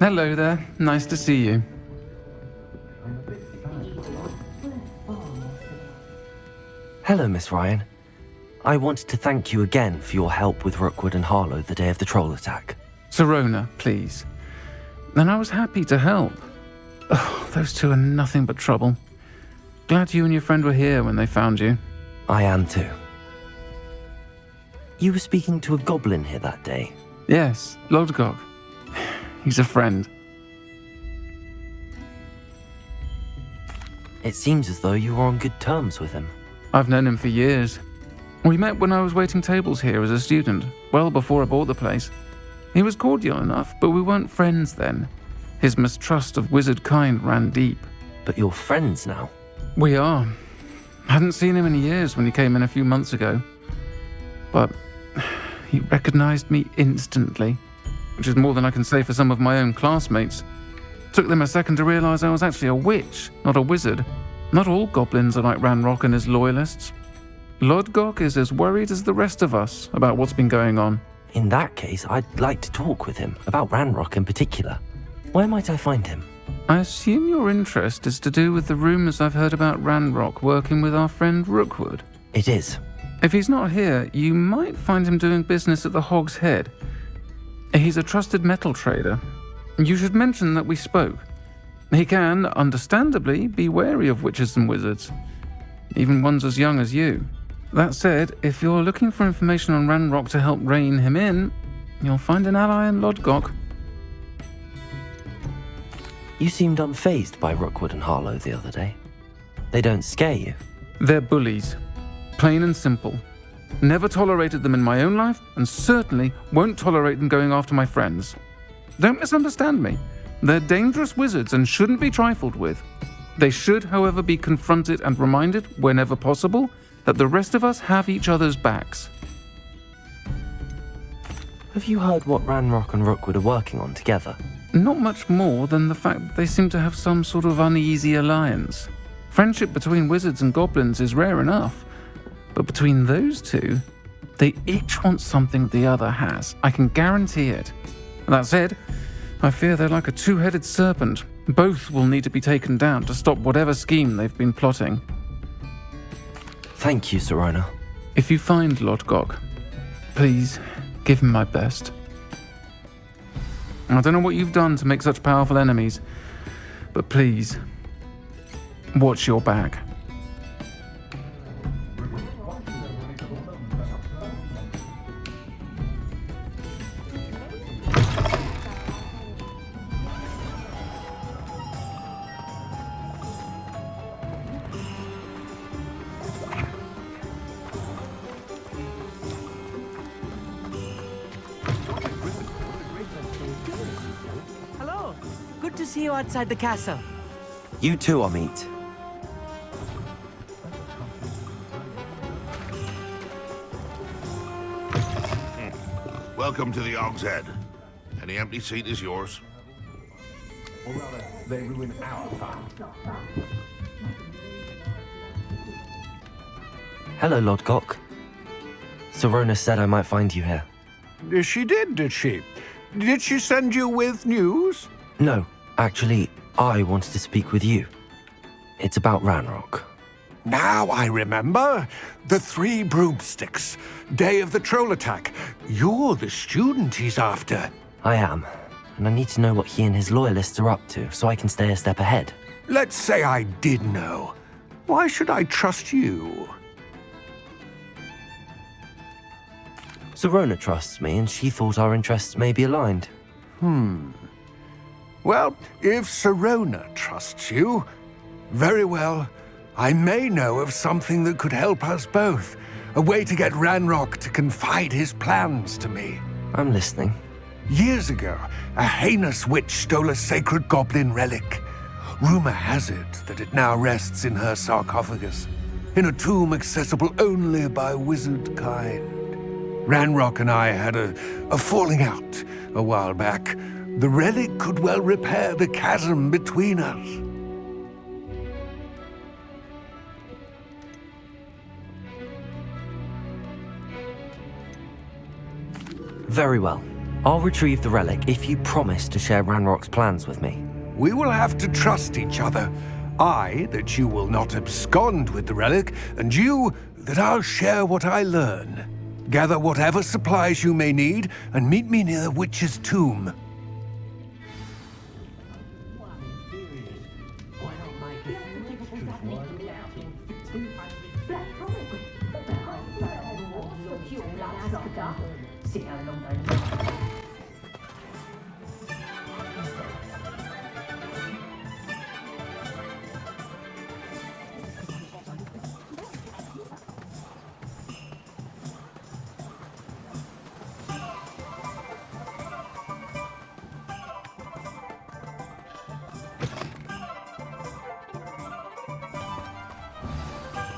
Hello there. Nice to see you. Hello, Miss Ryan. I wanted to thank you again for your help with Rookwood and Harlow the day of the troll attack. Sirona, please. And I was happy to help. Oh, those two are nothing but trouble. Glad you and your friend were here when they found you. I am too. You were speaking to a goblin here that day? Yes, Lodgok. He's a friend. It seems as though you were on good terms with him. I've known him for years. We met when I was waiting tables here as a student, well before I bought the place. He was cordial enough, but we weren't friends then. His mistrust of wizard kind ran deep. But you're friends now? We are. Hadn't seen him in years when he came in a few months ago. But he recognized me instantly, which is more than I can say for some of my own classmates. Took them a second to realize I was actually a witch, not a wizard. Not all goblins are like Ranrock and his loyalists. Lodgok is as worried as the rest of us about what's been going on. In that case, I'd like to talk with him, about Ranrock in particular. Where might I find him? I assume your interest is to do with the rumors I've heard about Ranrock working with our friend Rookwood. It is. If he's not here, you might find him doing business at the Hog's Head. He's a trusted metal trader. You should mention that we spoke. He can, understandably, be wary of witches and wizards, even ones as young as you. That said, if you're looking for information on Ranrock to help rein him in, you'll find an ally in Lodgok. You seemed unfazed by Rookwood and Harlow the other day. They don't scare you. They're bullies. Plain and simple. Never tolerated them in my own life, and certainly won't tolerate them going after my friends. Don't misunderstand me. They're dangerous wizards and shouldn't be trifled with. They should, however, be confronted and reminded, whenever possible, that the rest of us have each other's backs. Have you heard what Ranrock and Rookwood are working on together? Not much more than the fact that they seem to have some sort of uneasy alliance. Friendship between wizards and goblins is rare enough, but between those two, they each want something the other has. I can guarantee it. That said, I fear they're like a two-headed serpent. Both will need to be taken down to stop whatever scheme they've been plotting. Thank you, Sirona. If you find Lodgok, please give him my best. I don't know what you've done to make such powerful enemies, but please, watch your back. Hello. Good to see you outside the castle. You too, Amit. Welcome to the Hog's Head. Any empty seat is yours. Or rather, they ruin our time. Hello, Lodgok. Sirona said I might find you here. She did she? Did she send you with news? No, actually, I wanted to speak with you. It's about Ranrock. Now I remember. The 3 broomsticks. Day of the troll attack. You're the student he's after. I am, and I need to know what he and his loyalists are up to so I can stay a step ahead. Let's say I did know. Why should I trust you? Sirona trusts me, and she thought our interests may be aligned. Well, if Sirona trusts you, very well. I may know of something that could help us both. A way to get Ranrock to confide his plans to me. I'm listening. Years ago, a heinous witch stole a sacred goblin relic. Rumor has it that it now rests in her sarcophagus, in a tomb accessible only by wizard kind. Ranrock and I had a falling out a while back. The relic could well repair the chasm between us. Very well. I'll retrieve the relic if you promise to share Ranrock's plans with me. We will have to trust each other. I, that you will not abscond with the relic, and you, that I'll share what I learn. Gather whatever supplies you may need, and meet me near the witch's tomb.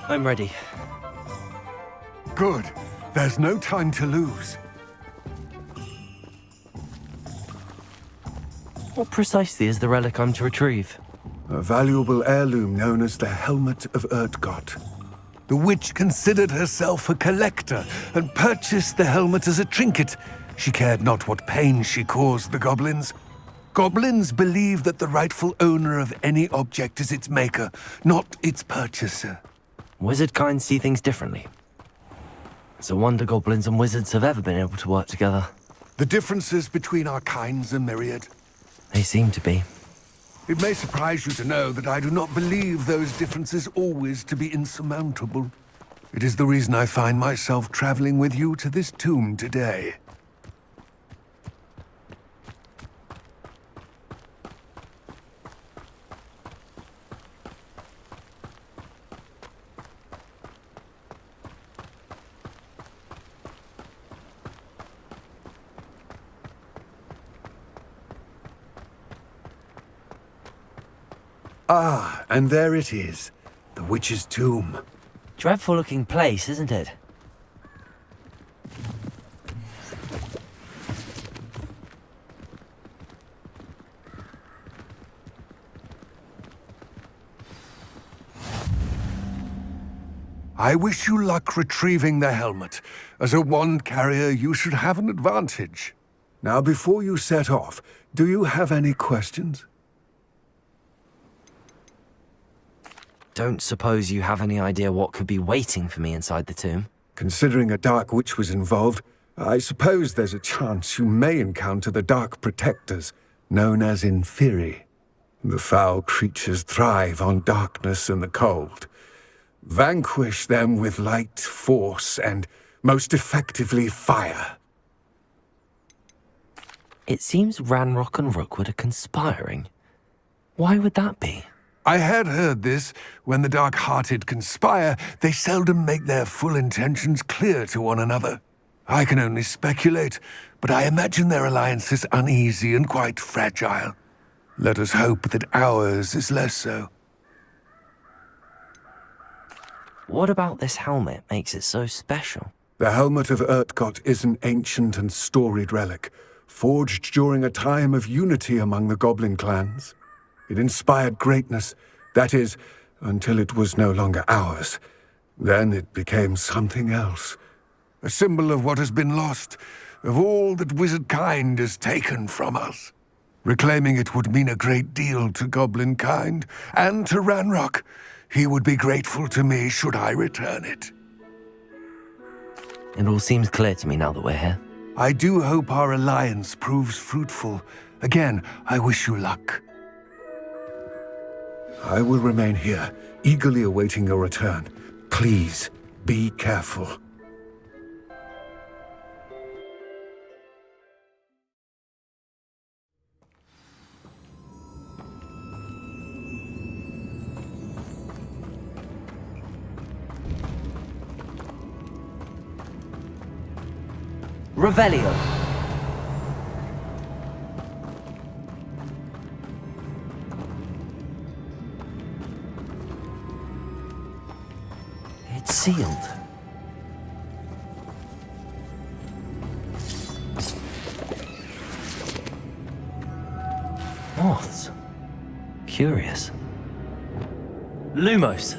I'm ready. Good. There's no time to lose. What precisely is the relic I'm to retrieve? A valuable heirloom known as the Helmet of Urtkot. The witch considered herself a collector and purchased the helmet as a trinket. She cared not what pain she caused the goblins. Goblins believe that the rightful owner of any object is its maker, not its purchaser. Wizard kind see things differently. It's a wonder goblins and wizards have ever been able to work together. The differences between our kinds are myriad. They seem to be. It may surprise you to know that I do not believe those differences always to be insurmountable. It is the reason I find myself traveling with you to this tomb today. Ah, and there it is. The witch's tomb. Dreadful looking place, isn't it? I wish you luck retrieving the helmet. As a wand carrier, you should have an advantage. Now, before you set off, do you have any questions? Don't suppose you have any idea what could be waiting for me inside the tomb? Considering a dark witch was involved, I suppose there's a chance you may encounter the dark protectors, known as Inferi. The foul creatures thrive on darkness and the cold. Vanquish them with light, force, and, most effectively, fire. It seems Ranrock and Rookwood are conspiring. Why would that be? I had heard this. When the dark-hearted conspire, they seldom make their full intentions clear to one another. I can only speculate, but I imagine their alliance is uneasy and quite fragile. Let us hope that ours is less so. What about this helmet makes it so special? The Helmet of Urtkot is an ancient and storied relic, forged during a time of unity among the goblin clans. It inspired greatness, that is, until it was no longer ours. Then it became something else. A symbol of what has been lost, of all that wizard kind has taken from us. Reclaiming it would mean a great deal to goblin kind, and to Ranrock. He would be grateful to me should I return it. It all seems clear to me now that we're here. I do hope our alliance proves fruitful. Again, I wish you luck. I will remain here, eagerly awaiting your return. Please, be careful. Revelio. It's sealed. Moths. Curious. Lumos.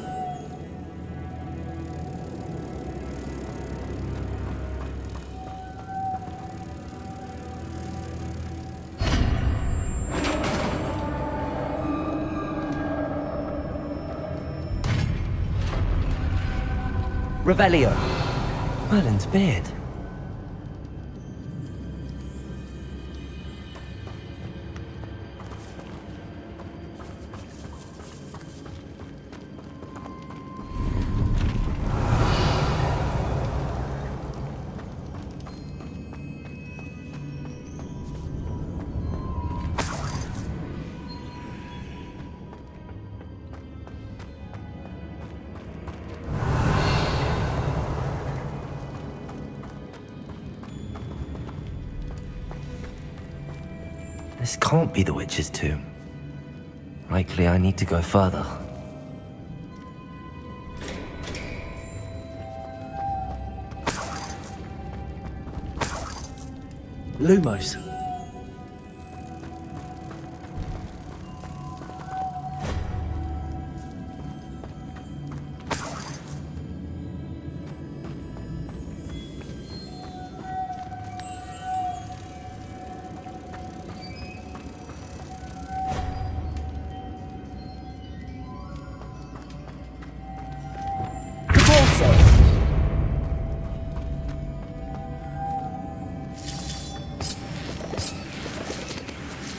Revelio. Merlin's beard. This can't be the witch's tomb. Likely I need to go further. Lumos.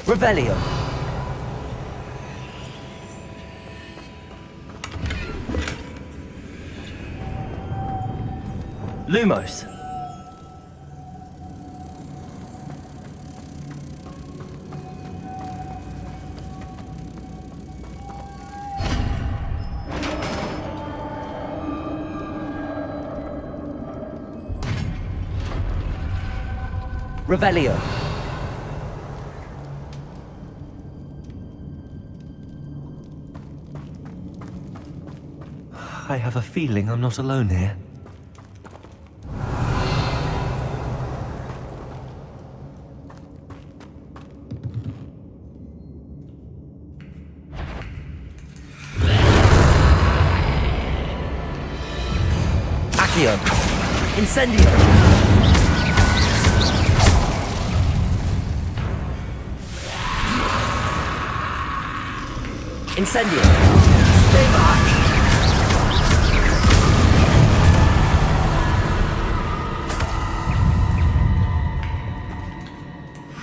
Revelio. Lumos. Revelio. I have a feeling I'm not alone here. Accio. Incendio. Incendio. Stay back.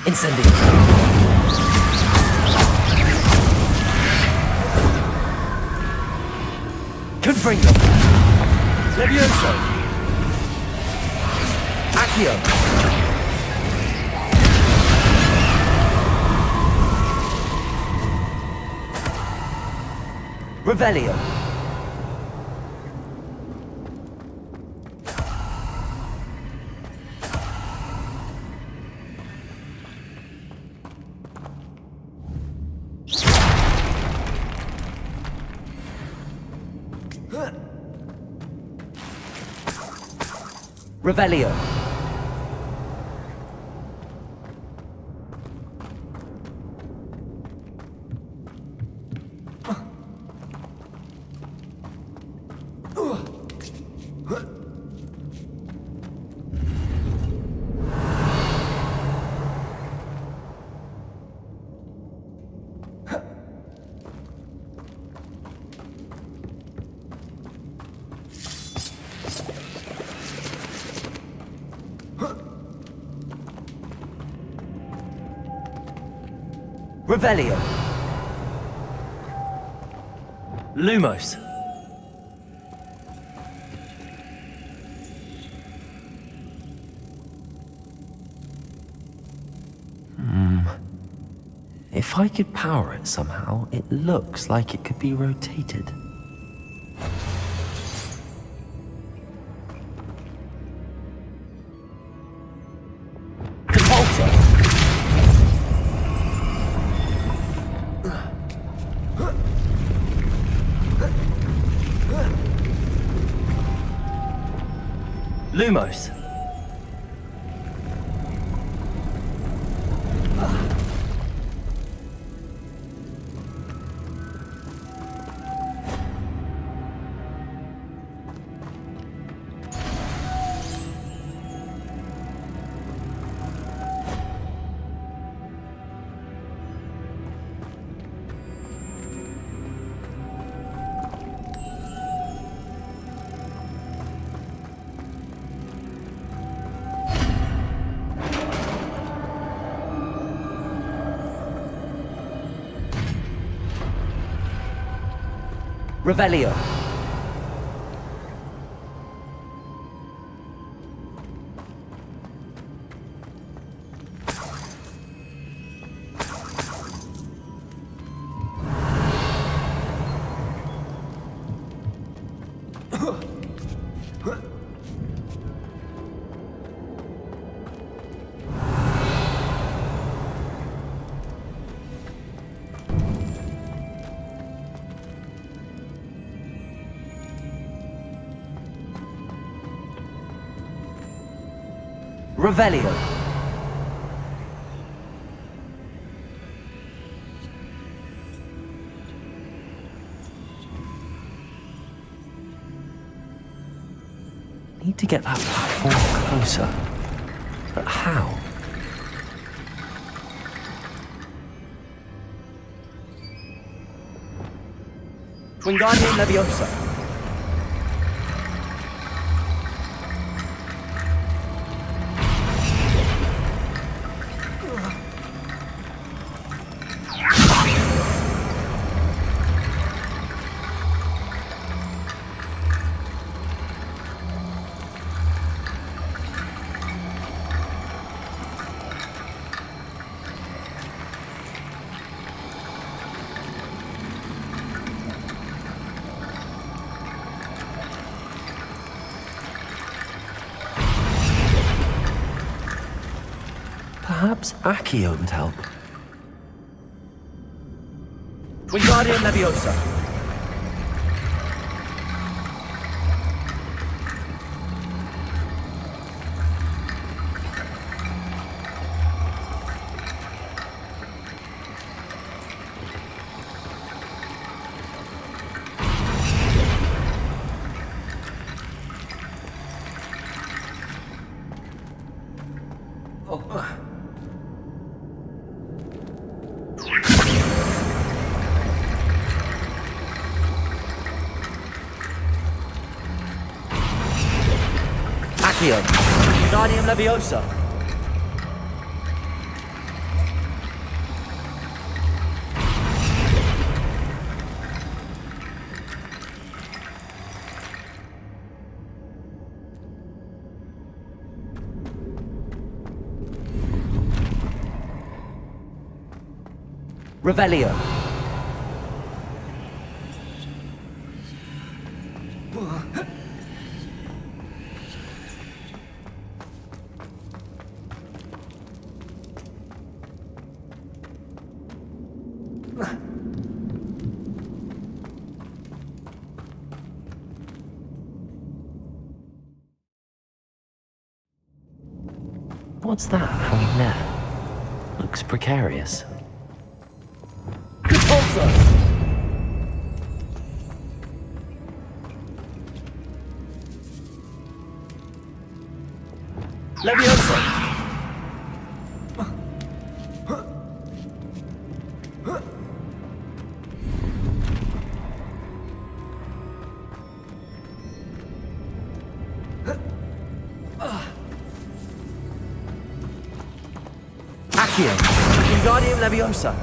Incendio. Confringo. Levioso. Accio. Revelio. Revelio. Revelio. Lumos. If I could power it somehow, it looks like it could be rotated. Lumos. Revelio. Revelio. Need to get that platform closer. But how? Wingardium Leviosa. Perhaps Accio would help. Wingardium Leviosa. Accio. Wingardium Leviosa. Revelio. What's that hanging there? Looks precarious. Repulsor! Leviosa! Accio! Wingardium Leviosa!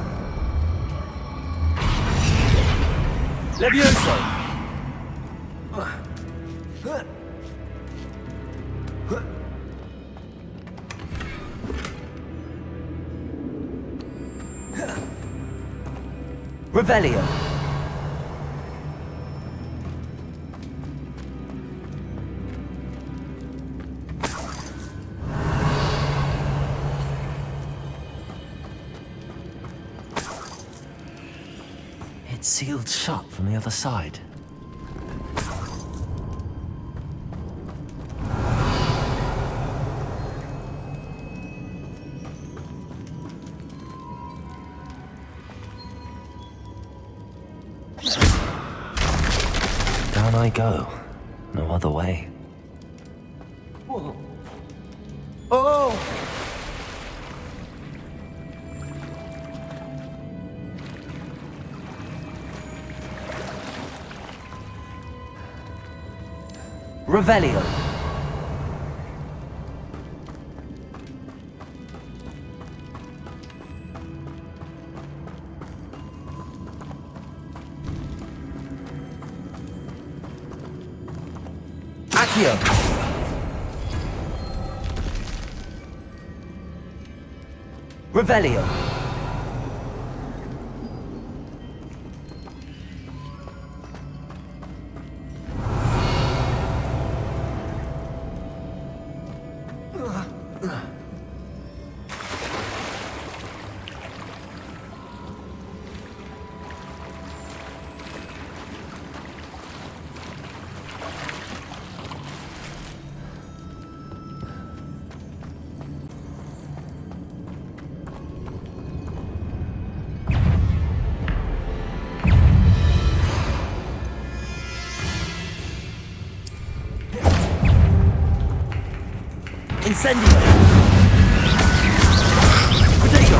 Levioso! Revelio! It's sealed shut from the other side. Down I go. No other way. Whoa. Oh! Revelio. Accio. Revelio. Incendio! Potato!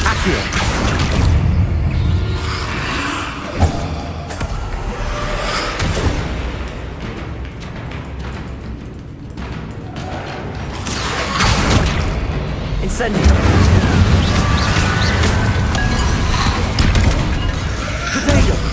Accio! Incendio! Potato!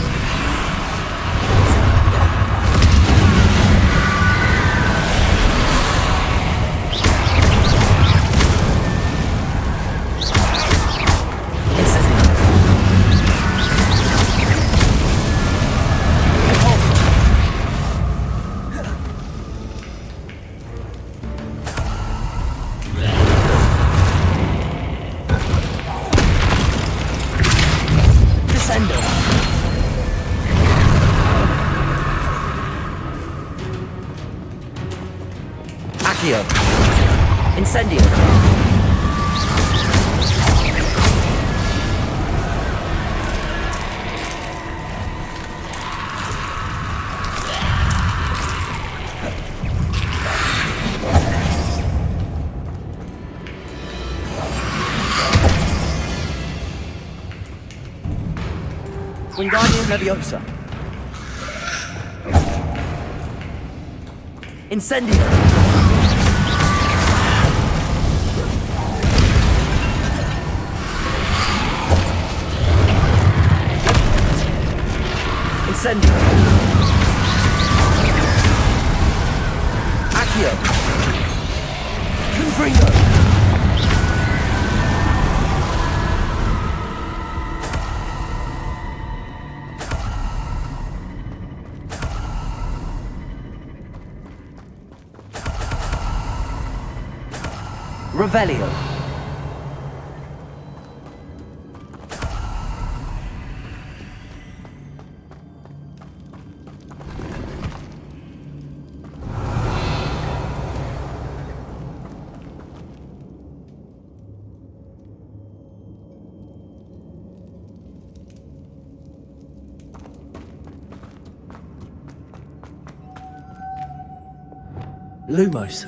Descendo! Accio! Incendio! Wingardium Leviosa. Incendio. Incendio. Accio. Confringo. Revelio. Lumos.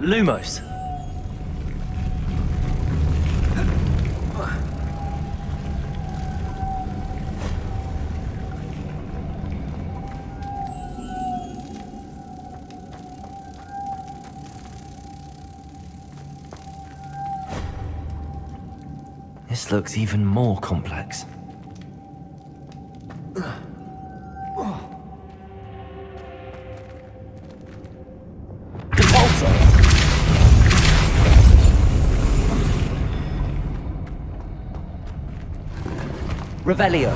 Lumos. This looks even more complex. Revelio.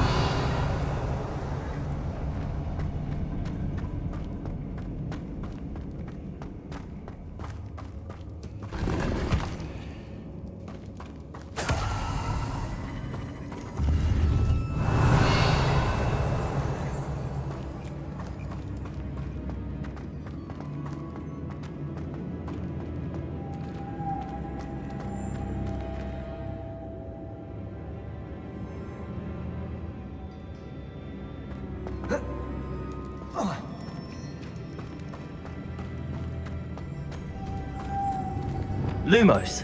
Lumos.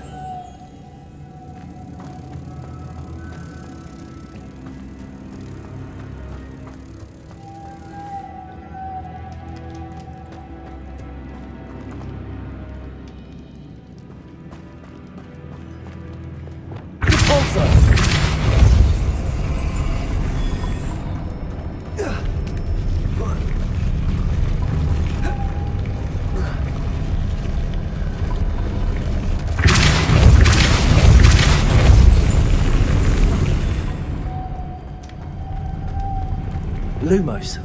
Lumos.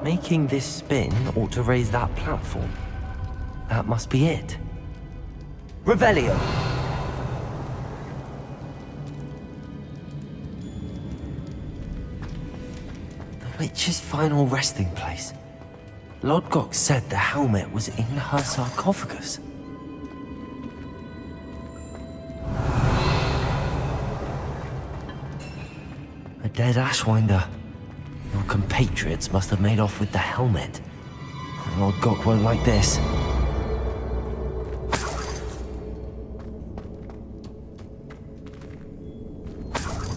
Making this spin ought to raise that platform. That must be it. Revelio! The witch's final resting place. Lodgok said the helmet was in her sarcophagus. A dead Ashwinder. Your compatriots must have made off with the helmet. Lodgok won't like this.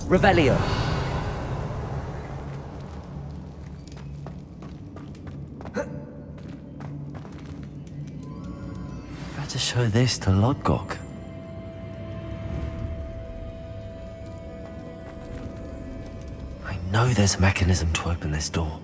Revelio. Better show this to Lodgok. I know there's a mechanism to open this door.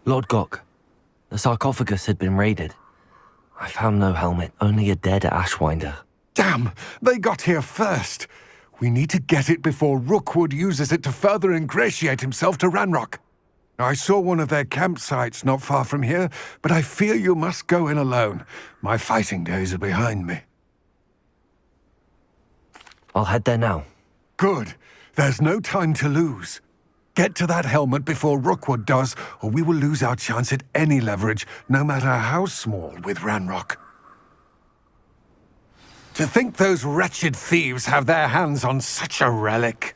Lodgok, the sarcophagus had been raided. I found no helmet, only a dead Ashwinder. Damn! They got here first. We need to get it before Rookwood uses it to further ingratiate himself to Ranrock. I saw one of their campsites not far from here, but I fear you must go in alone. My fighting days are behind me. I'll head there now. Good. There's no time to lose. Get to that helmet before Rookwood does, or we will lose our chance at any leverage, no matter how small, with Ranrock. To think those wretched thieves have their hands on such a relic.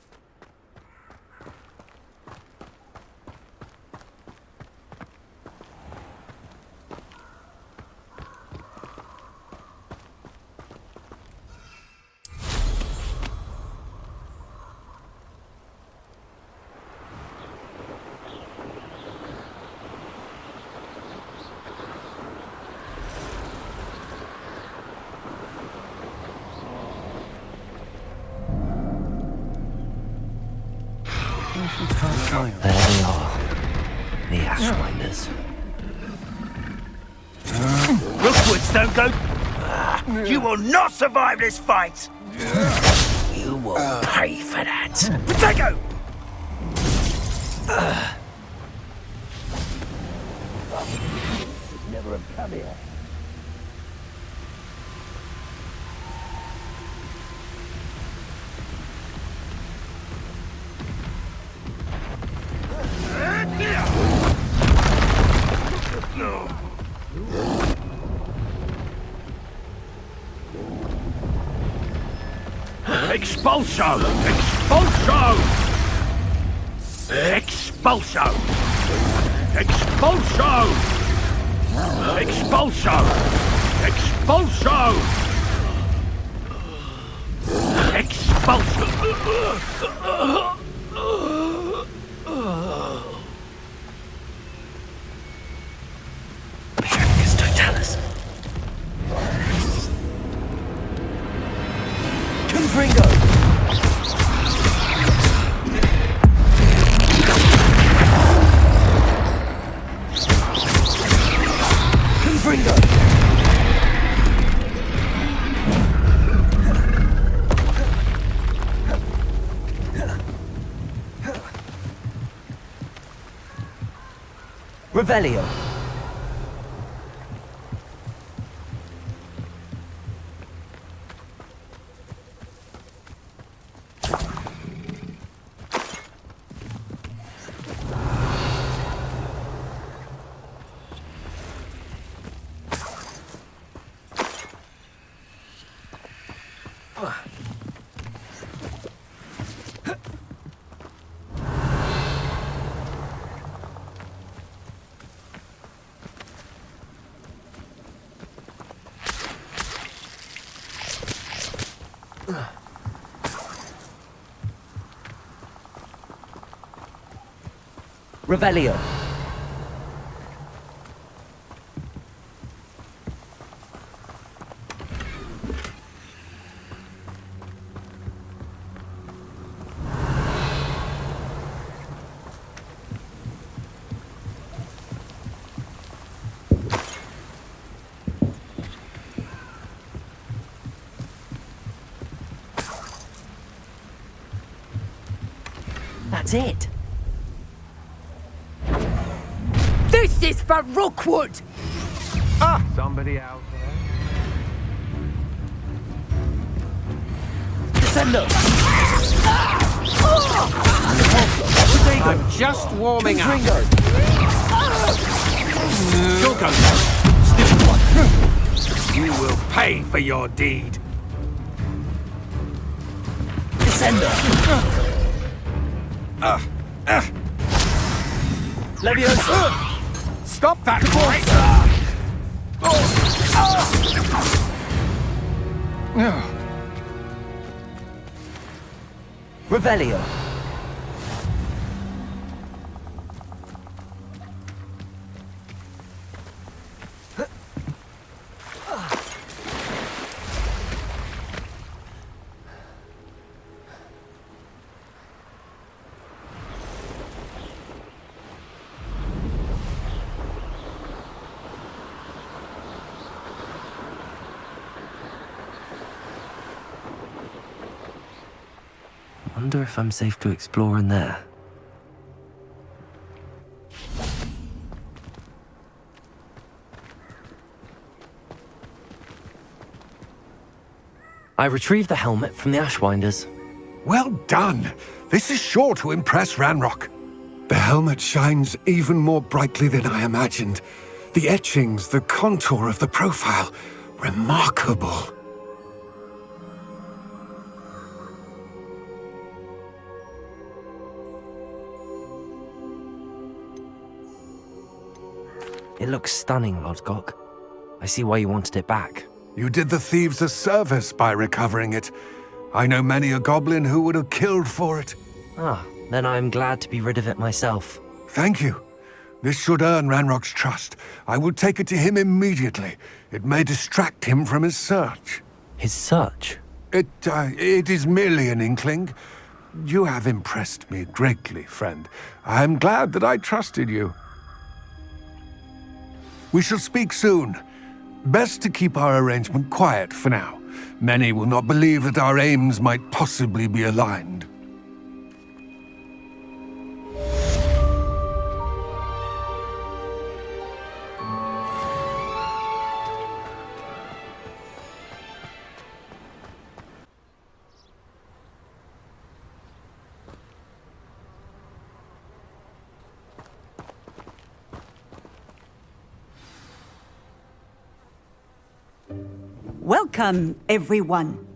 There they are. The Ashwinders. Rookwoods don't go... You will not survive this fight! You will pay for that. Potato! Never have come here. Expulso! Expulso! Expulso! Expulso! Expulso! Expulso! Expulso! Totalis. Confringo! Revelio. Revelio. That's it. This is for Rookwood! Somebody out there? Descendo. I'm just warming up. Ringo. You'll go now. Still one. You will pay for your deed. Descendo. Leviosa. Stop that! Revelio. Wonder if I'm safe to explore in there. I retrieved the helmet from the Ashwinders. Well done. This is sure to impress Ranrock. The helmet shines even more brightly than I imagined. The etchings, the contour of the profile, remarkable. It looks stunning, Lodgok. I see why you wanted it back. You did the thieves a service by recovering it. I know many a goblin who would have killed for it. Ah, then I'm glad to be rid of it myself. Thank you. This should earn Ranrock's trust. I will take it to him immediately. It may distract him from his search. His search? It is merely an inkling. You have impressed me greatly, friend. I am glad that I trusted you. We shall speak soon. Best to keep our arrangement quiet for now. Many will not believe that our aims might possibly be aligned. Welcome, everyone.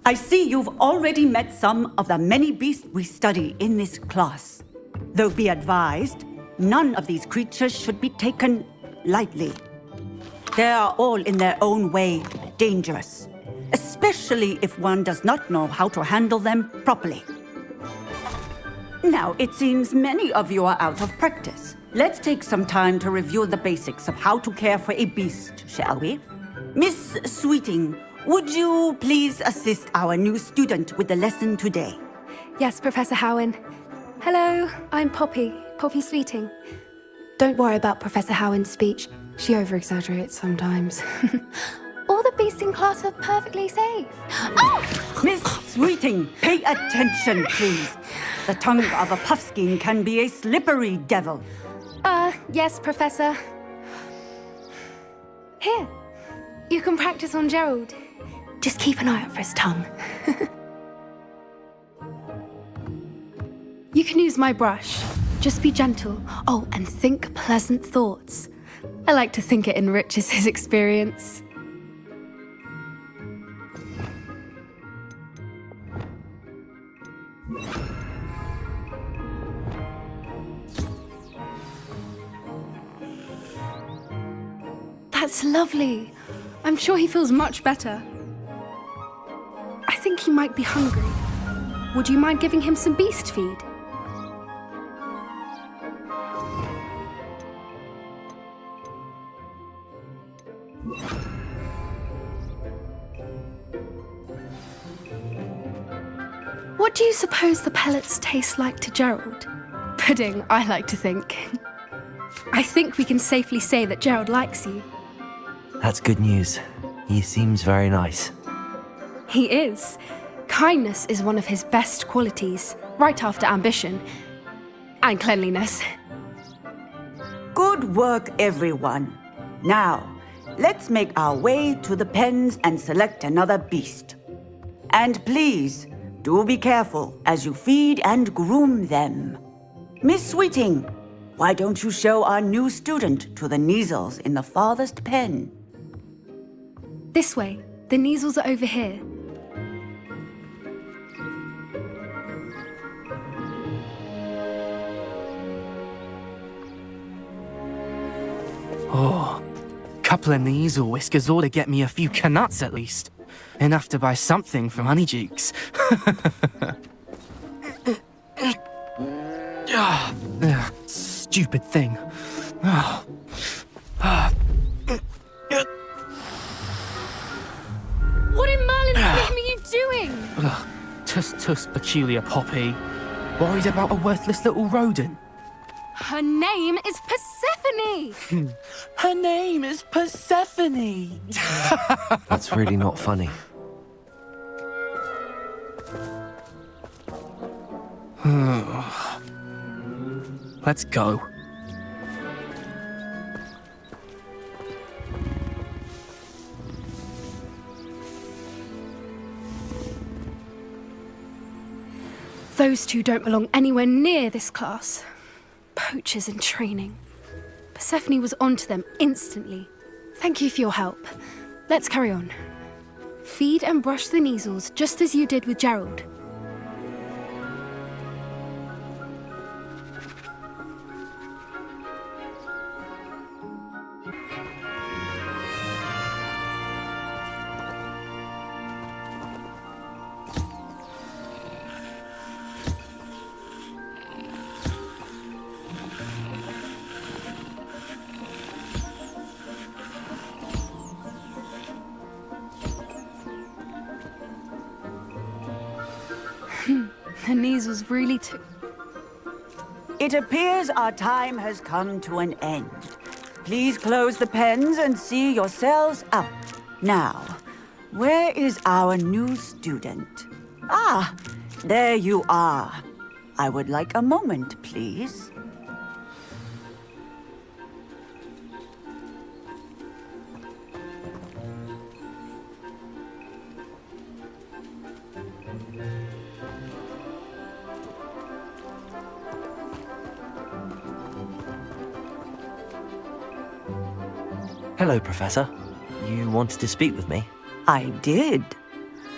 I see you've already met some of the many beasts we study in this class. Though be advised, none of these creatures should be taken lightly. They are all in their own way dangerous, especially if one does not know how to handle them properly. Now, it seems many of you are out of practice. Let's take some time to review the basics of how to care for a beast, shall we? Miss Sweeting, would you please assist our new student with the lesson today? Yes, Professor Howen. Hello, I'm Poppy Sweeting. Don't worry about Professor Howen's speech. She over-exaggerates sometimes. All the beasts in class are perfectly safe. Oh! Miss Sweeting, pay attention, please. The tongue of a puffskein can be a slippery devil. Yes, Professor. Here, you can practice on Gerald. Just keep an eye out for his tongue. You can use my brush. Just be gentle. Oh, and think pleasant thoughts. I like to think it enriches his experience. That's lovely. I'm sure he feels much better. I think he might be hungry. Would you mind giving him some beast feed? What do you suppose the pellets taste like to Gerald? Pudding, I like to think. I think we can safely say that Gerald likes you. That's good news. He seems very nice. He is. Kindness is one of his best qualities, right after ambition. And cleanliness. Good work, everyone. Now, let's make our way to the pens and select another beast. And please, do be careful as you feed and groom them. Miss Sweeting, why don't you show our new student to the Neasels in the farthest pen? This way. The Neasels are over here. Oh, couple of Neasel whiskers ought to get me a few canuts at least. Enough to buy something from Honeydukes. Stupid thing. What in Merlin's name are you doing? Tuss, peculiar Poppy. Worried about a worthless little rodent. Her name is Persephone! Her name is Persephone! That's really not funny. Let's go. Those two don't belong anywhere near this class. Poachers in training. Persephone was onto them instantly. Thank you for your help. Let's carry on. Feed and brush the Neasels just as you did with Gerald. The Neasels really took... It appears our time has come to an end. Please close the pens and see yourselves out. Now, where is our new student? Ah, there you are. I would like a moment, please. Hello, Professor. You wanted to speak with me? I did.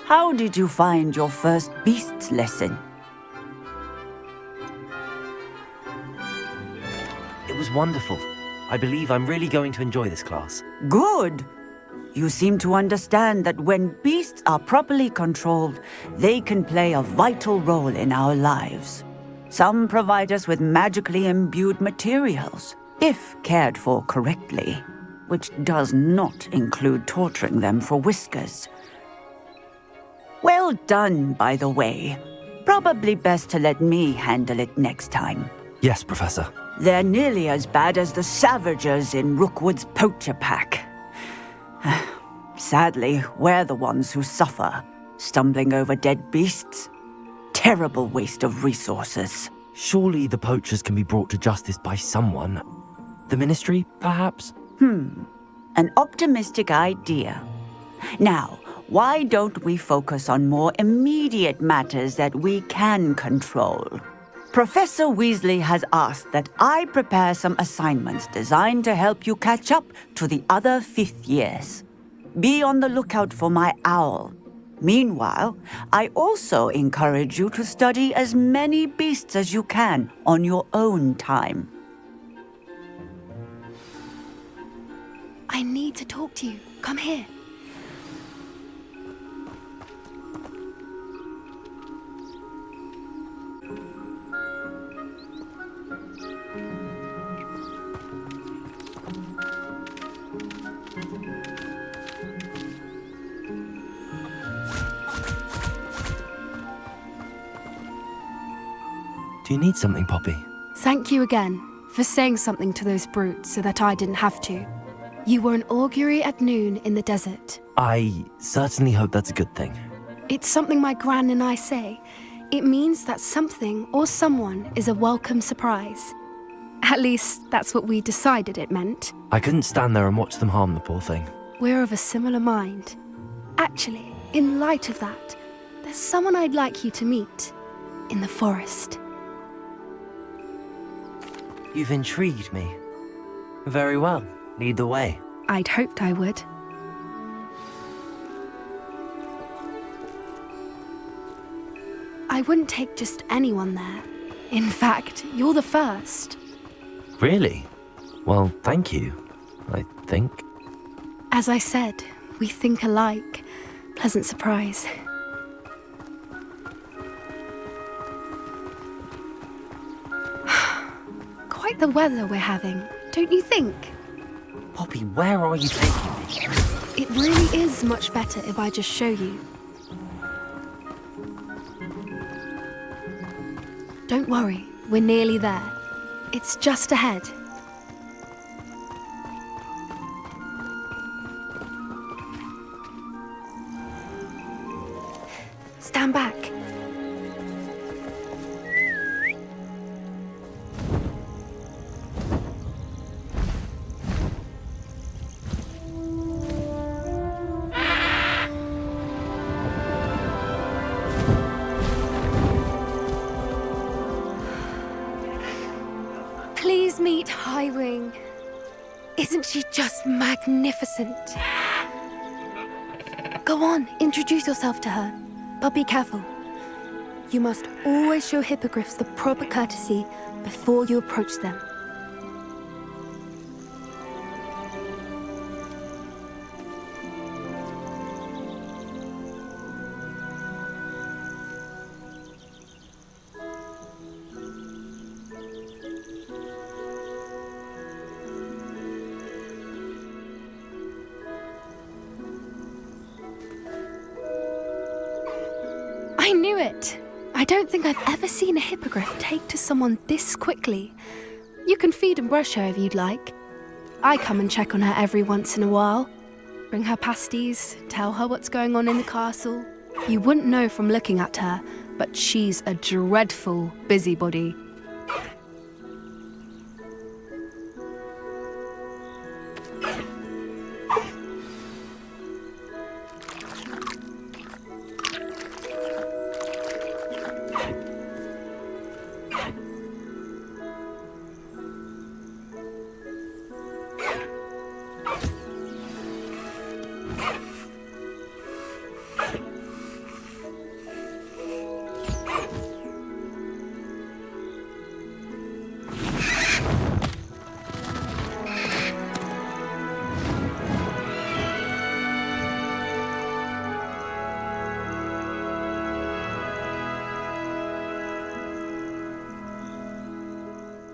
How did you find your first beasts lesson? It was wonderful. I believe I'm really going to enjoy this class. Good. You seem to understand that when beasts are properly controlled, they can play a vital role in our lives. Some provide us with magically imbued materials, if cared for correctly, which does not include torturing them for whiskers. Well done, by the way. Probably best to let me handle it next time. Yes, Professor. They're nearly as bad as the Savagers in Rookwood's poacher pack. Sadly, we're the ones who suffer, stumbling over dead beasts. Terrible waste of resources. Surely the poachers can be brought to justice by someone. The Ministry, perhaps? An optimistic idea. Now, why don't we focus on more immediate matters that we can control? Professor Weasley has asked that I prepare some assignments designed to help you catch up to the other fifth years. Be on the lookout for my owl. Meanwhile, I also encourage you to study as many beasts as you can on your own time. I need to talk to you. Come here. Do you need something, Poppy? Thank you again for saying something to those brutes so that I didn't have to. You were an augury at noon in the desert. I certainly hope that's a good thing. It's something my gran and I say. It means that something or someone is a welcome surprise. At least, that's what we decided it meant. I couldn't stand there and watch them harm the poor thing. We're of a similar mind. Actually, in light of that, there's someone I'd like you to meet. In the forest. You've intrigued me. Very well. Lead the way. I'd hoped I would. I wouldn't take just anyone there. In fact, you're the first. Really? Well, thank you, I think. As I said, we think alike. Pleasant surprise. Quite the weather we're having, don't you think? Poppy, where are you taking me? It really is much better if I just show you. Don't worry, we're nearly there. It's just ahead. Stand back. Please meet Highwing. Isn't she just magnificent? Go on, introduce yourself to her. But be careful. You must always show hippogriffs the proper courtesy before you approach them. I knew it! I don't think I've ever seen a hippogriff take to someone this quickly. You can feed and brush her if you'd like. I come and check on her every once in a while. Bring her pasties, tell her what's going on in the castle. You wouldn't know from looking at her, but she's a dreadful busybody.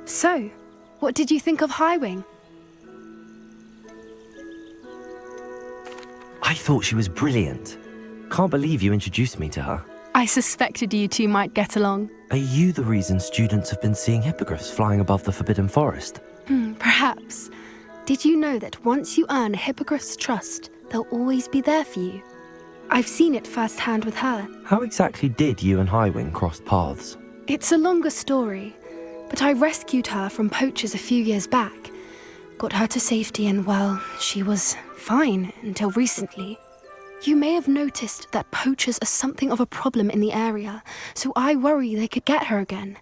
So, what did you think of Highwing? I thought she was brilliant. Can't believe you introduced me to her. I suspected you two might get along. Are you the reason students have been seeing hippogriffs flying above the Forbidden Forest? Perhaps. Did you know that once you earn a hippogriff's trust, they'll always be there for you? I've seen it firsthand with her. How exactly did you and Highwing cross paths? It's a longer story, but I rescued her from poachers a few years back. Got her to safety and, well, she was fine until recently. You may have noticed that poachers are something of a problem in the area, so I worry they could get her again.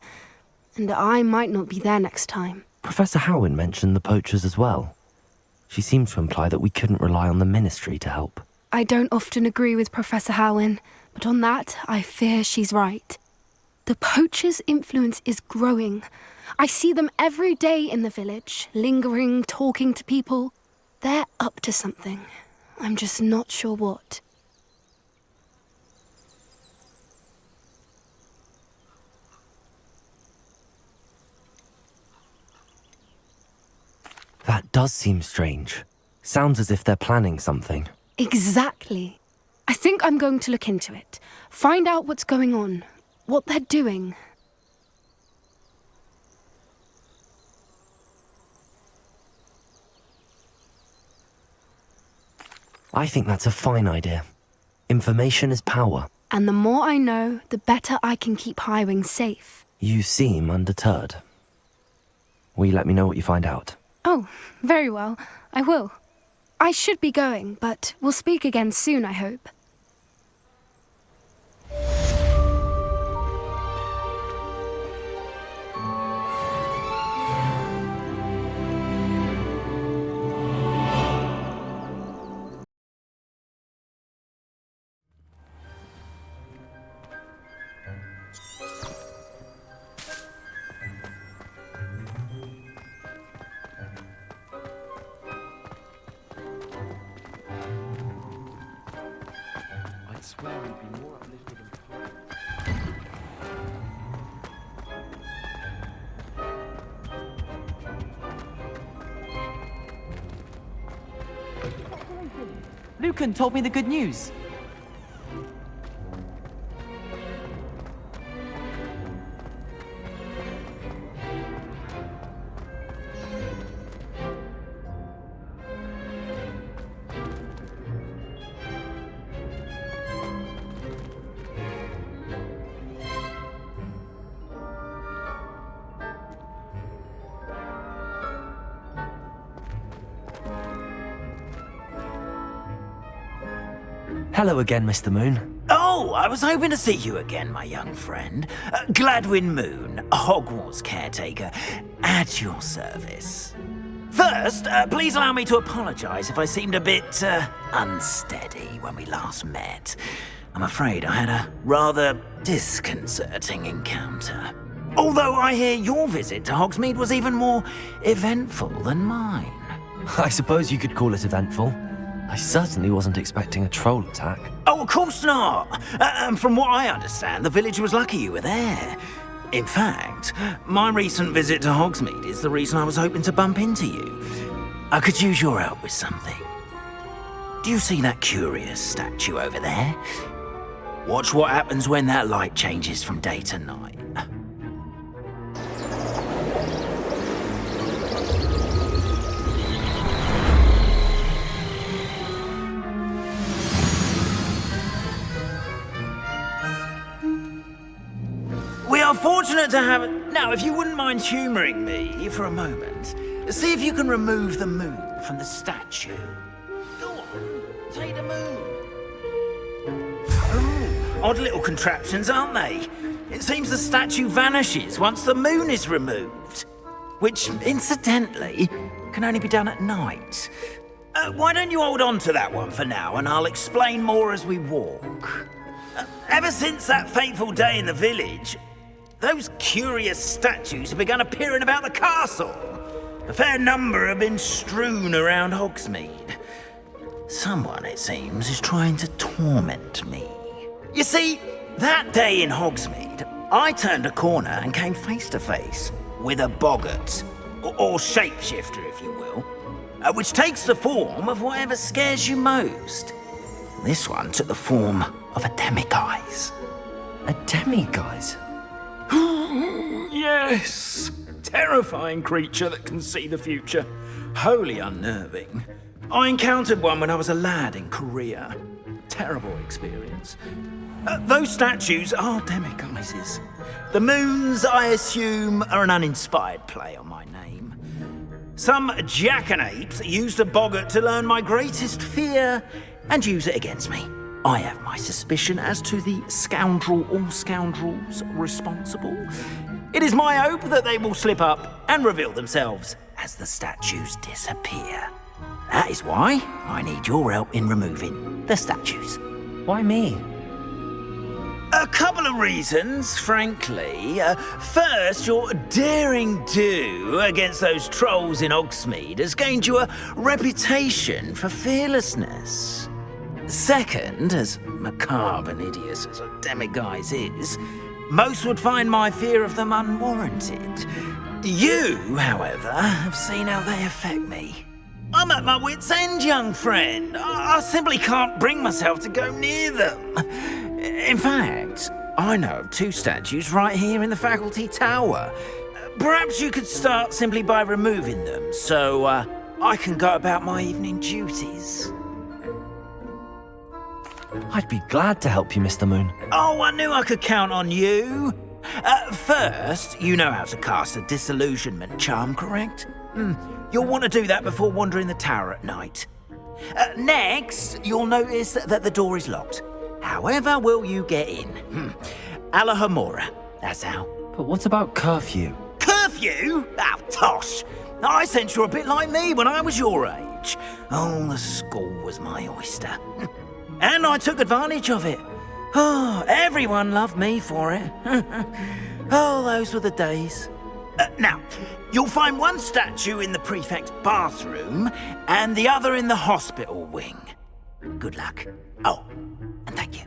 And I might not be there next time. Professor Howen mentioned the poachers as well. She seemed to imply that we couldn't rely on the Ministry to help. I don't often agree with Professor Howen, but on that, I fear she's right. The poachers' influence is growing. I see them every day in the village, lingering, talking to people. They're up to something. I'm just not sure what. That does seem strange. Sounds as if they're planning something. Exactly. I think I'm going to look into it. Find out what's going on, what they're doing. I think that's a fine idea. Information is power. And the more I know, the better I can keep Highwing safe. You seem undeterred. Will you let me know what you find out? Oh, very well. I will. I should be going, but we'll speak again soon, I hope. Lucan told me the good news. Hello again, Mr. Moon. Oh, I was hoping to see you again, my young friend. Gladwin Moon, Hogwarts Caretaker, at your service. First, please allow me to apologise if I seemed a bit, unsteady when we last met. I'm afraid I had a rather disconcerting encounter. Although I hear your visit to Hogsmeade was even more eventful than mine. I suppose you could call it eventful. I certainly wasn't expecting a troll attack. Oh, of course not. From what I understand, the village was lucky you were there. In fact, my recent visit to Hogsmeade is the reason I was hoping to bump into you. I could use your help with something. Do you see that curious statue over there? Watch what happens when that light changes from day to night. We are fortunate to have it. Now, if you wouldn't mind humouring me for a moment, see if you can remove the moon from the statue. Go on, take the moon. Oh, odd little contraptions, aren't they? It seems the statue vanishes once the moon is removed, which, incidentally, can only be done at night. Why don't you hold on to that one for now, and I'll explain more as we walk. Ever since that fateful day in the village, those curious statues have begun appearing about the castle. A fair number have been strewn around Hogsmeade. Someone, it seems, is trying to torment me. You see, that day in Hogsmeade, I turned a corner and came face to face with a boggart, or shapeshifter, if you will, which takes the form of whatever scares you most. This one took the form of a demiguise. A demiguise? Yes! Terrifying creature that can see the future. Wholly unnerving. I encountered one when I was a lad in Korea. Terrible experience. Those statues are demiguises. The moons, I assume, are an uninspired play on my name. Some jackanapes used a boggart to learn my greatest fear and use it against me. I have my suspicion as to the scoundrel or scoundrels responsible. It is my hope that they will slip up and reveal themselves as the statues disappear. That is why I need your help in removing the statues. Why me? A couple of reasons, frankly. First, your daring do against those trolls in Hogsmeade has gained you a reputation for fearlessness. Second, as macabre and hideous as a demiguise is, most would find my fear of them unwarranted. You, however, have seen how they affect me. I'm at my wit's end, young friend. I simply can't bring myself to go near them. In fact, I know of 2 statues right here in the faculty tower. Perhaps you could start simply by removing them, so I can go about my evening duties. I'd be glad to help you, Mr. Moon. Oh, I knew I could count on you. First, you know how to cast a disillusionment charm, correct? You'll want to do that before wandering the tower at night. Next, you'll notice that the door is locked. However will you get in? Alahomora, that's how. But what about curfew? Curfew? Oh, tosh. I sense you're a bit like me when I was your age. Oh, the school was my oyster. And I took advantage of it. Oh, everyone loved me for it. Oh, those were the days. Now, you'll find one statue in the prefect's bathroom and the other in the hospital wing. Good luck. Oh, and thank you.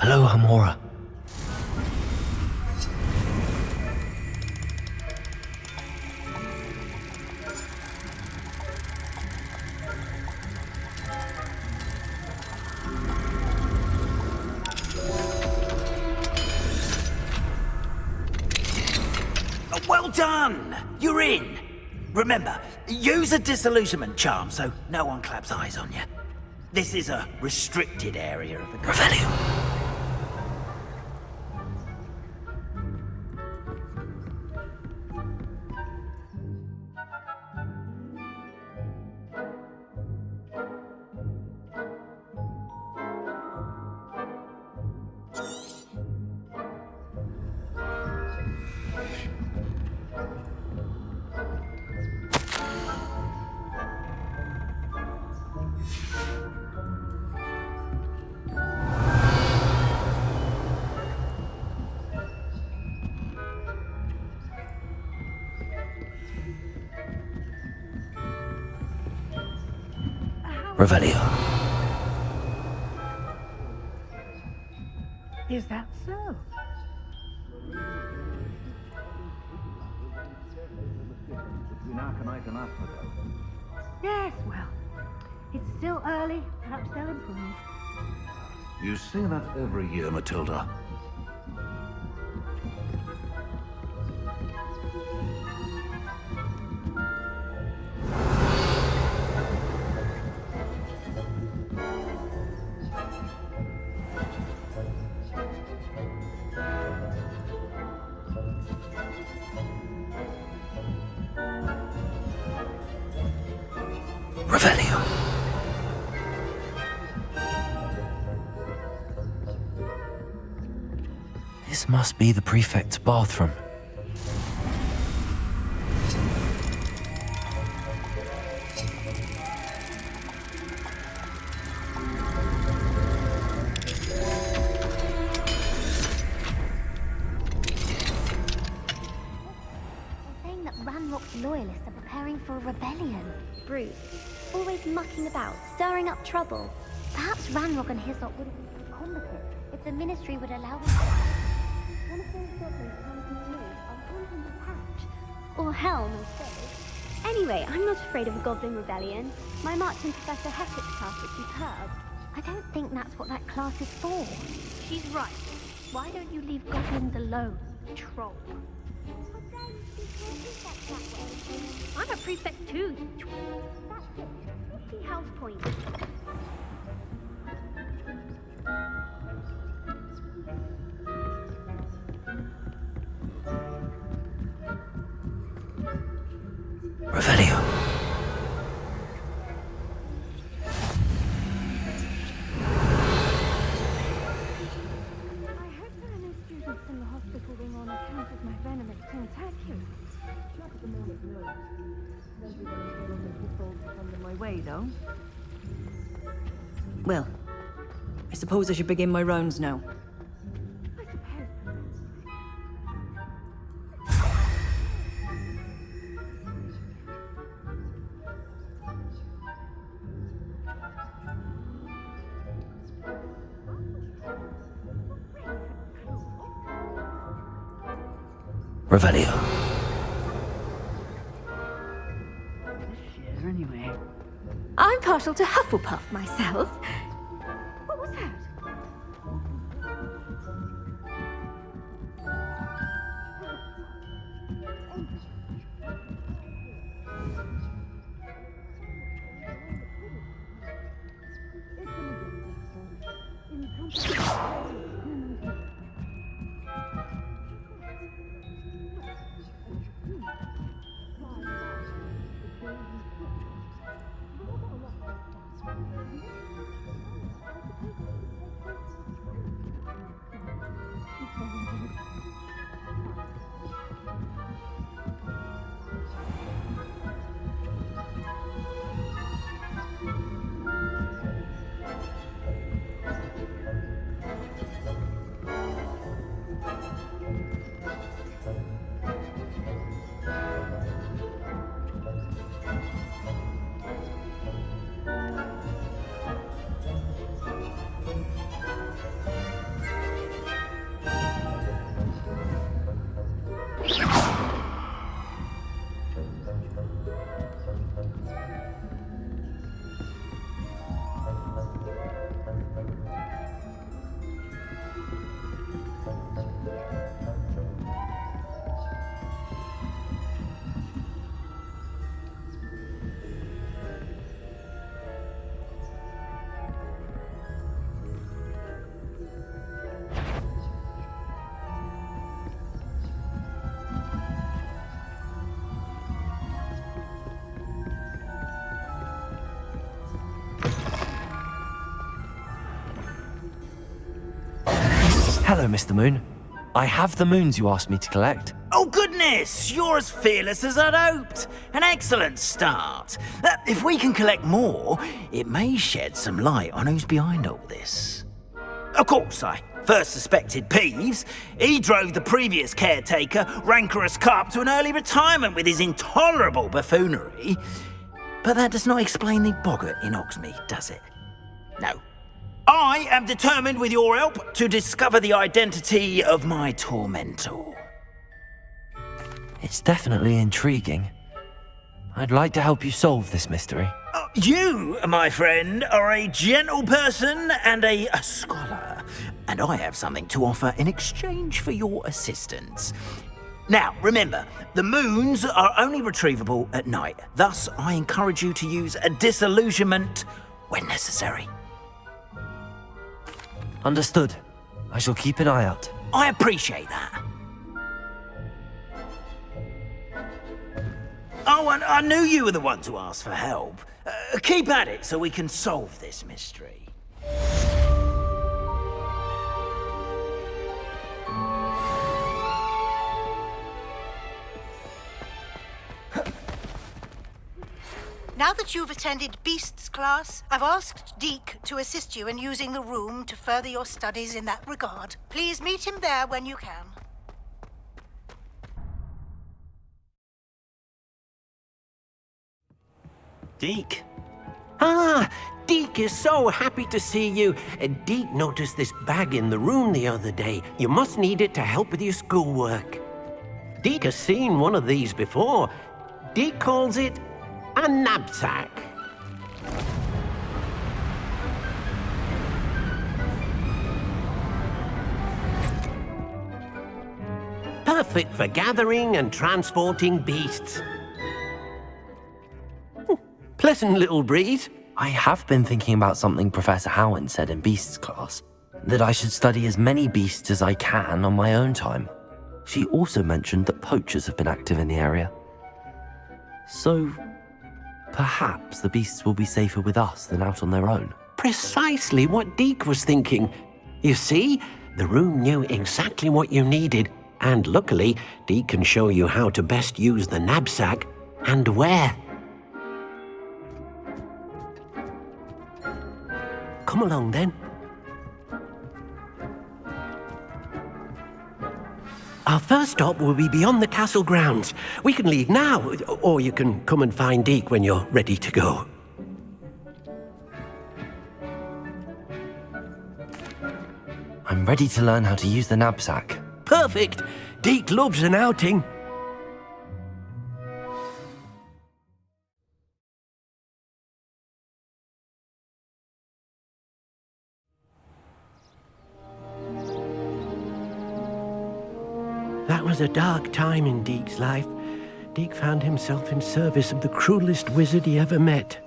Hello, Hamora. Well done! You're in! Remember, use a disillusionment charm so no one claps eyes on you. This is a restricted area of the Revelio. Revelio. Is that so? Yes, well, it's still early. Perhaps they'll improve. You say that every year, Matilda. Revelio. This must be the prefect's bathroom. about, stirring up trouble. Perhaps Ranrock and Hislop would have been competent if the Ministry would allow them. One of those goblins trying to move are hunting the patch. Or Helm instead. Anyway, I'm not afraid of a goblin rebellion. My march in Professor Hector's class was superb. I don't think that's what that class is for. She's right. Why don't you leave goblins alone, troll? I'm a prefect too, you troll. That's it. Let's see Hal's point. Revelio. I hope there are no students in the hospital wing on account of my venomous tentaculum. Not at the moment, no. Don't be going to people on my way, though. Well, I suppose I should begin my rounds now. I suppose. Revelio. This year, anyway. I'm partial to Hufflepuff myself. What was that? Hello, Mr. Moon. I have the moons you asked me to collect. Oh, goodness! You're as fearless as I'd hoped. An excellent start. If we can collect more, it may shed some light on who's behind all this. Of course, I first suspected Peeves. He drove the previous caretaker, rancorous Carp, to an early retirement with his intolerable buffoonery. But that does not explain the boggart in Hogsmeade, does it? No. I am determined, with your help, to discover the identity of my tormentor. It's definitely intriguing. I'd like to help you solve this mystery. You, my friend, are a gentle person and a scholar, and I have something to offer in exchange for your assistance. Now, remember, the moons are only retrievable at night. Thus, I encourage you to use a disillusionment when necessary. Understood. I shall keep an eye out. I appreciate that. Oh, and I knew you were the one to ask for help. Keep at it so we can solve this mystery. Now that you've attended Beasts class, I've asked Deke to assist you in using the room to further your studies in that regard. Please meet him there when you can. Deke, Ah, Deke is so happy to see you. Deke noticed this bag in the room the other day. You must need it to help with your schoolwork. Deke has seen one of these before. Deke calls it a Nab-Sack. Perfect for gathering and transporting beasts. Pleasant little breeze. I have been thinking about something Professor Howin said in Beasts class, that I should study as many beasts as I can on my own time. She also mentioned that poachers have been active in the area. So, perhaps the beasts will be safer with us than out on their own. Precisely what Deke was thinking. You see, the room knew exactly what you needed, and luckily, Deke can show you how to best use the Nab-Sack and where. Come along then. Our first stop will be beyond the castle grounds. We can leave now, or you can come and find Deke when you're ready to go. I'm ready to learn how to use the Nab-Sack. Perfect! Deke loves an outing. That was a dark time in Deke's life. Deke found himself in service of the cruelest wizard he ever met.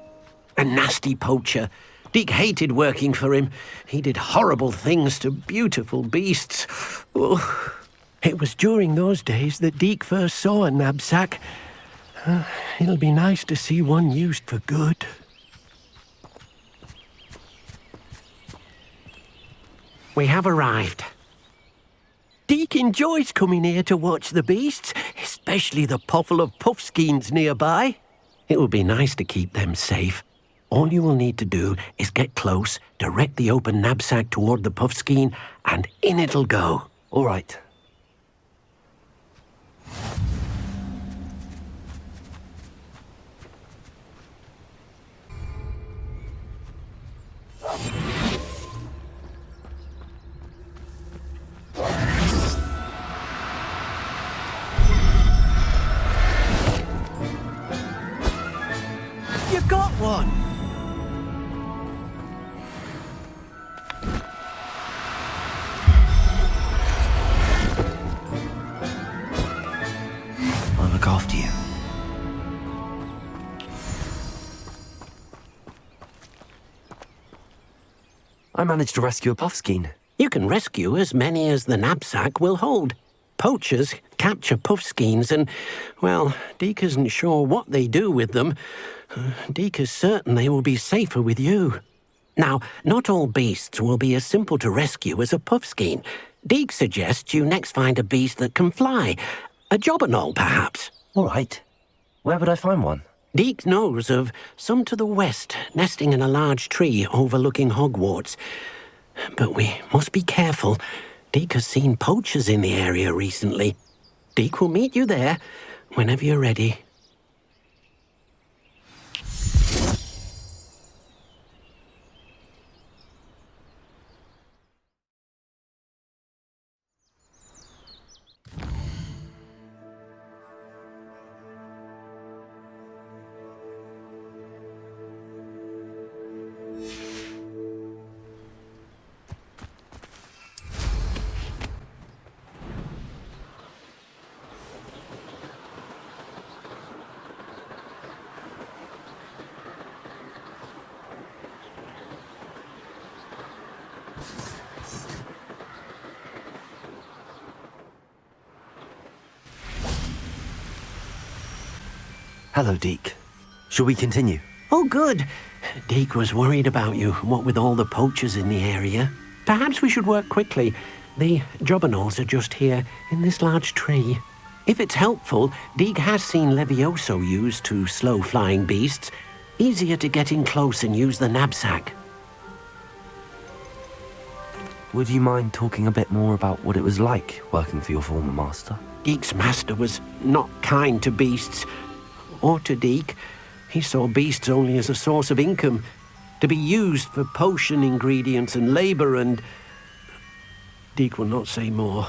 A nasty poacher. Deke hated working for him. He did horrible things to beautiful beasts. Oh. It was during those days that Deke first saw a Nab-Sack. It'll be nice to see one used for good. We have arrived. Deke enjoys coming here to watch the beasts, especially the potful of puffskeins nearby. It will be nice to keep them safe. All you will need to do is get close, direct the open Nab-Sack toward the puffskein, and in it'll go. All right. You got one! I'll look after you. I managed to rescue a puffskein. You can rescue as many as the Nab-Sack will hold. Poachers capture puffskeins and, well, Deke isn't sure what they do with them. Deke is certain they will be safer with you. Now, not all beasts will be as simple to rescue as a puffskein. Deke suggests you next find a beast that can fly. A jobberknoll, perhaps. All right. Where would I find one? Deke knows of some to the west, nesting in a large tree overlooking Hogwarts. But we must be careful. Deke has seen poachers in the area recently. Deke will meet you there whenever you're ready. Hello, Deke. Shall we continue? Oh, good. Deke was worried about you, what with all the poachers in the area. Perhaps we should work quickly. The jobberknolls are just here, in this large tree. If it's helpful, Deke has seen Levioso used to slow flying beasts. Easier to get in close and use the Nab-Sack. Would you mind talking a bit more about what it was like working for your former master? Deke's master was not kind to beasts. Or to Deke. He saw beasts only as a source of income, to be used for potion ingredients and labor and... Deke will not say more.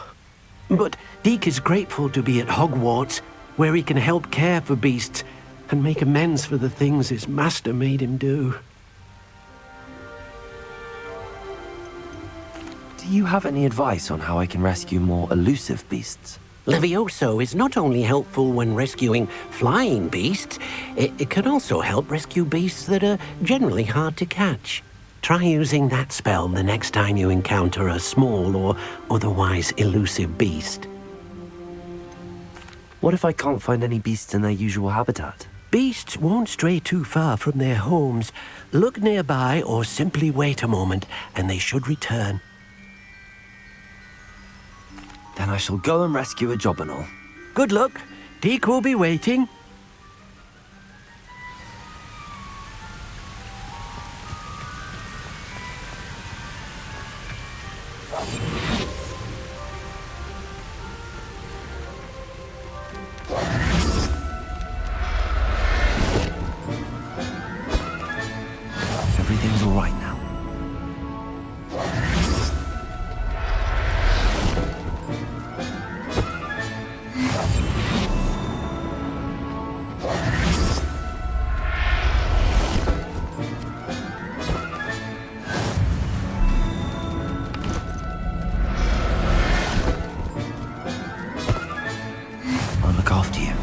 But Deke is grateful to be at Hogwarts, where he can help care for beasts and make amends for the things his master made him do. Do you have any advice on how I can rescue more elusive beasts? Levioso is not only helpful when rescuing flying beasts, it can also help rescue beasts that are generally hard to catch. Try using that spell the next time you encounter a small or otherwise elusive beast. What if I can't find any beasts in their usual habitat? Beasts won't stray too far from their homes. Look nearby or simply wait a moment, and they should return. Then I shall go and rescue a Jobberknoll. Good luck. Deke will be waiting. Everything's all right now. I'll look after you.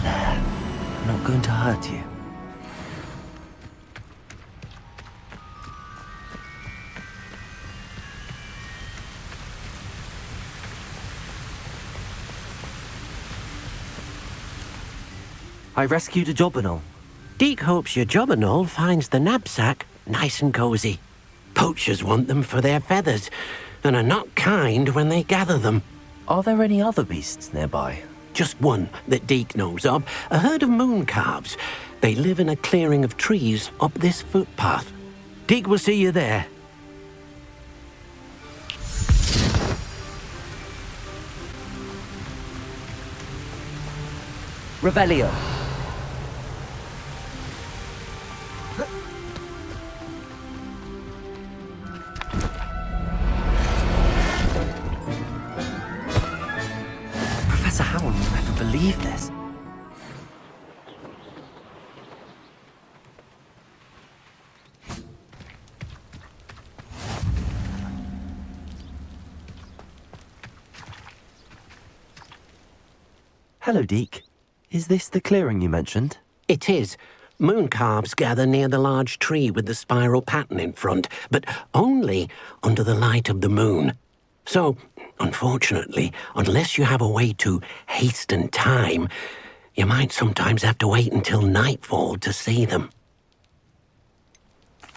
There. I'm not going to hurt you. I rescued a Jobberknoll. Deke hopes your Jobberknoll finds the Nab-Sack nice and cozy. Poachers want them for their feathers, and are not kind when they gather them. Are there any other beasts nearby? Just one that Deke knows of, a herd of moon calves. They live in a clearing of trees up this footpath. Deke will see you there. Revelio. Professor Howell will never believe this. Hello, Deke. Is this the clearing you mentioned? It is. Moon calves gather near the large tree with the spiral pattern in front, but only under the light of the moon. So, unfortunately, unless you have a way to hasten time, you might sometimes have to wait until nightfall to see them.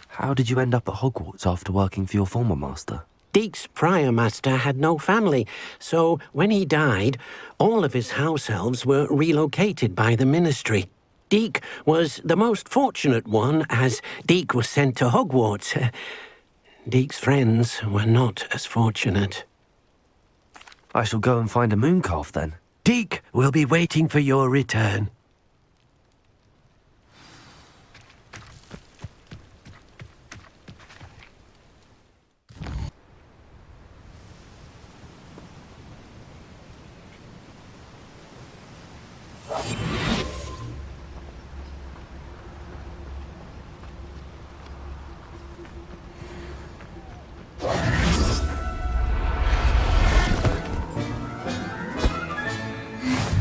How did you end up at Hogwarts after working for your former master? Deke's prior master had no family, so when he died, all of his house elves were relocated by the ministry. Deke was the most fortunate one, as Deke was sent to Hogwarts. Deke's friends were not as fortunate. I shall go and find a moon calf then. Deke will be waiting for your return.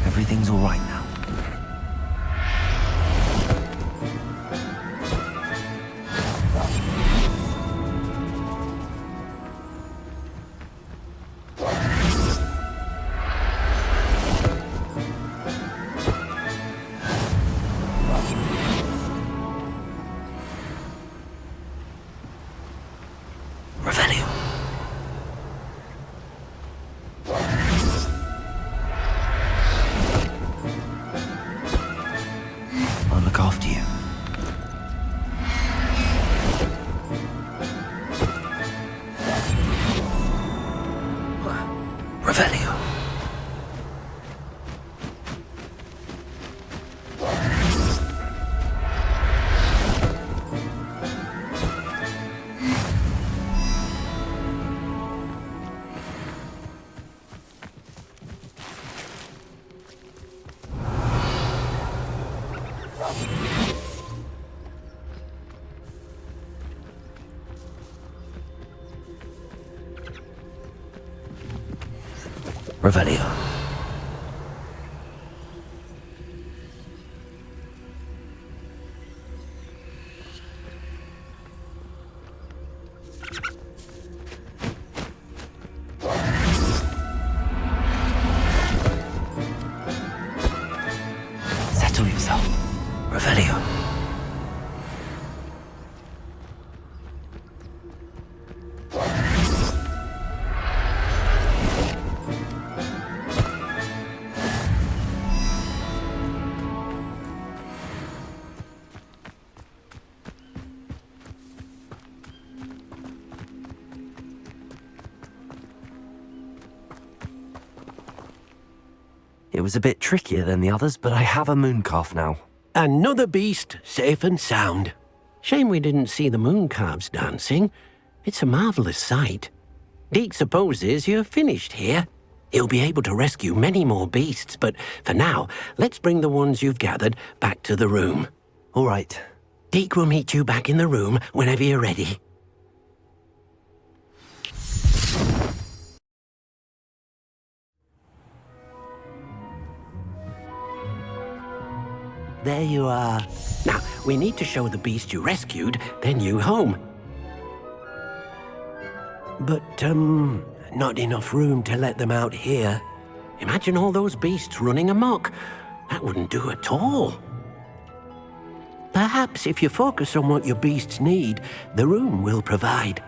Everything's all right now. after you. Revelio. Revelio. Settle yourself. Revelio. It was a bit trickier than the others, but I have a mooncalf now. Another beast, safe and sound. Shame we didn't see the mooncalves dancing. It's a marvellous sight. Deke supposes you're finished here. He'll be able to rescue many more beasts, but for now, let's bring the ones you've gathered back to the room. All right. Deke will meet you back in the room whenever you're ready. There you are. Now, we need to show the beast you rescued their new home. But, not enough room to let them out here. Imagine all those beasts running amok. That wouldn't do at all. Perhaps if you focus on what your beasts need, the room will provide.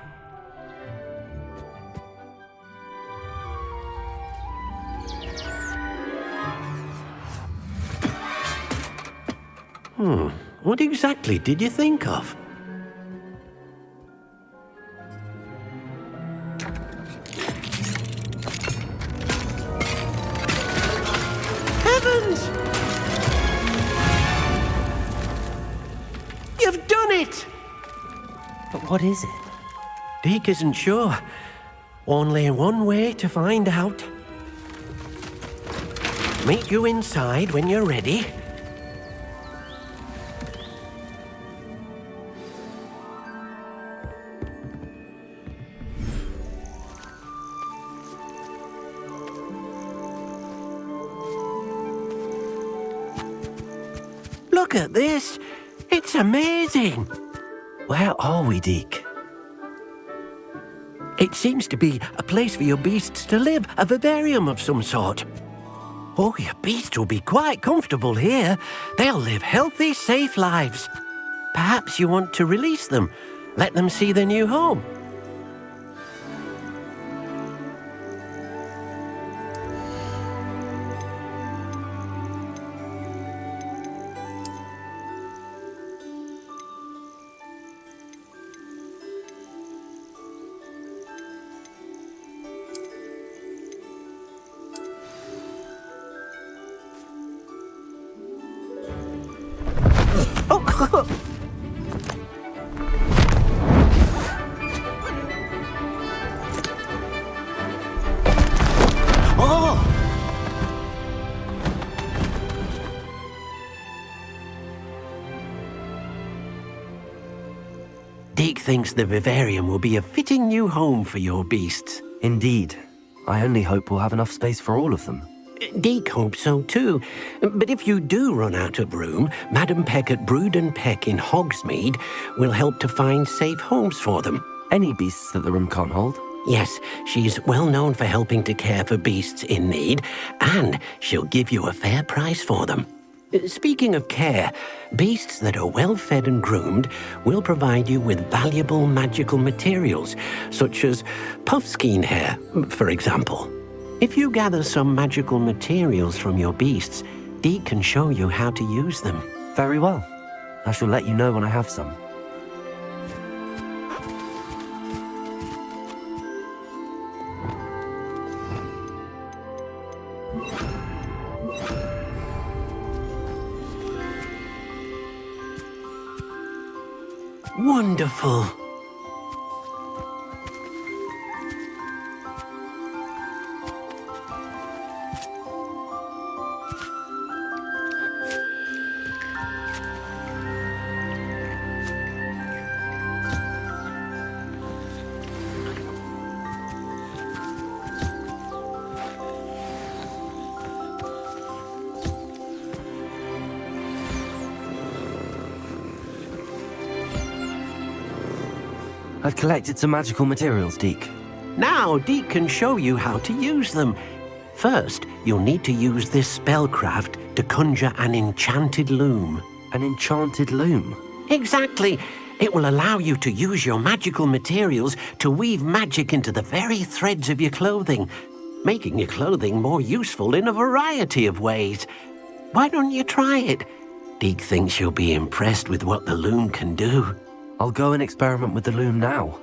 What exactly did you think of? Heavens! You've done it! But what is it? Deke isn't sure. Only one way to find out. Meet you inside when you're ready. Look at this! It's amazing! Where are we, Deke? It seems to be a place for your beasts to live, a vivarium of some sort. Oh, your beasts will be quite comfortable here. They'll live healthy, safe lives. Perhaps you want to release them, let them see their new home. Deke thinks the vivarium will be a fitting new home for your beasts. Indeed. I only hope we'll have enough space for all of them. Deke hopes so too. But if you do run out of room, Madam Peck at Brood and Peck in Hogsmeade will help to find safe homes for them. Any beasts that the room can't hold? Yes, she's well known for helping to care for beasts in need, and she'll give you a fair price for them. Speaking of care, beasts that are well fed and groomed will provide you with valuable magical materials, such as puffskein hair, for example. If you gather some magical materials from your beasts, Deke can show you how to use them. Very well. I shall let you know when I have some. Wonderful. I've collected some magical materials, Deke. Now, Deke can show you how to use them. First, you'll need to use this spellcraft to conjure an enchanted loom. An enchanted loom? Exactly. It will allow you to use your magical materials to weave magic into the very threads of your clothing, making your clothing more useful in a variety of ways. Why don't you try it? Deke thinks you'll be impressed with what the loom can do. I'll go and experiment with the loom now.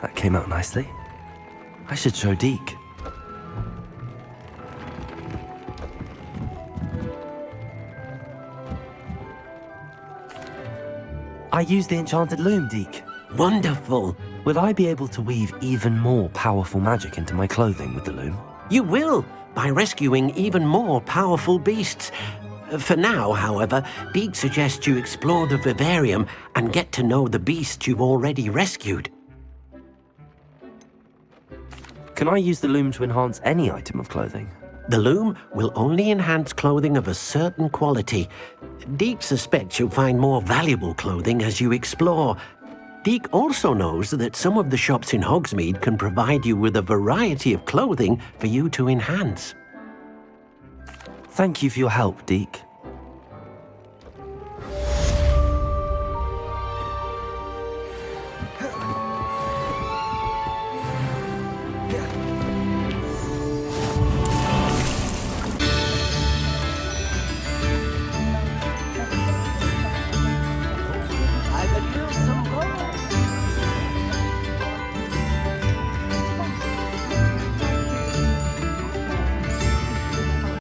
That came out nicely. I should show Deke. I used the enchanted loom, Deke. Wonderful. Will I be able to weave even more powerful magic into my clothing with the loom? You will, by rescuing even more powerful beasts. For now, however, Deke suggests you explore the vivarium and get to know the beasts you've already rescued. Can I use the loom to enhance any item of clothing? The loom will only enhance clothing of a certain quality. Deke suspects you'll find more valuable clothing as you explore. Deke also knows that some of the shops in Hogsmeade can provide you with a variety of clothing for you to enhance. Thank you for your help, Deke.